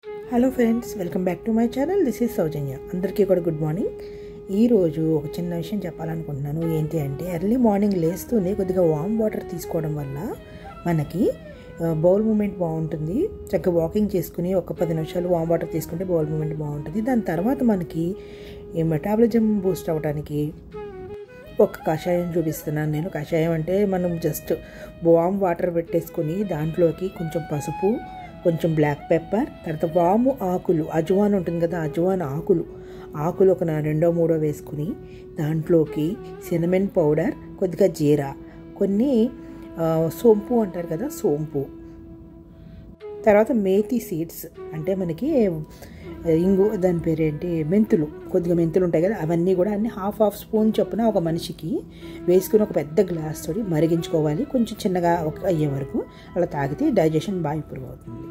Hello friends, welcome back to my channel. This is Soujanya. అందరికీ కూడా good morning. ఈరోజు ఒక చిన్న విషయం చెప్పాలనుకుంటున్నాను. ఏంటి అంటే ఎర్లీ మార్నింగ్ లేస్తూనే కొద్దిగా వామ్ వాటర్ తీసుకోవడం వల్ల మనకి బౌల్ మూమెంట్ బాగుంటుంది. చక్కగా వాకింగ్ చేసుకుని ఒక 10 నిమిషాలు వామ్ వాటర్ తీసుకుంటే బౌల్ మూమెంట్ బాగుంటుంది. దాని తర్వాత మనకి ఈ మెటాబలిజం బూస్ట్ అవ్వడానికి ఒక కషాయం చూపిస్తున్నాను నేను. కషాయం అంటే మనం జస్ట్ వామ్ వాటర్ పెట్టేసుకొని దాంట్లోకి కొంచెం పసుపు, కొంచెం బ్లాక్ పెప్పర్, తర్వాత వాము ఆకులు, అజవాన్ ఉంటుంది కదా, అజవాన్ ఆకులు ఒక 2-3 వేసుకుని దాంట్లోకి సినమన్ పౌడర్, కొద్దిగా జీరా, కొన్ని సోంపు అంటారు కదా, సోంపు, తర్వాత మేతి సీడ్స్ అంటే మనకి దాని పేరేంటి, కొద్దిగా మెంతులు ఉంటాయి కదా, అవన్నీ కూడా అన్ని హాఫ్ స్పూన్ చొప్పున ఒక మనిషికి వేసుకుని ఒక పెద్ద గ్లాస్ తోటి మరిగించుకోవాలి. కొంచెం చిన్నగా అయ్యే వరకు అలా తాగితే డైజెషన్ బాగా ఇంప్రూవ్ అవుతుంది.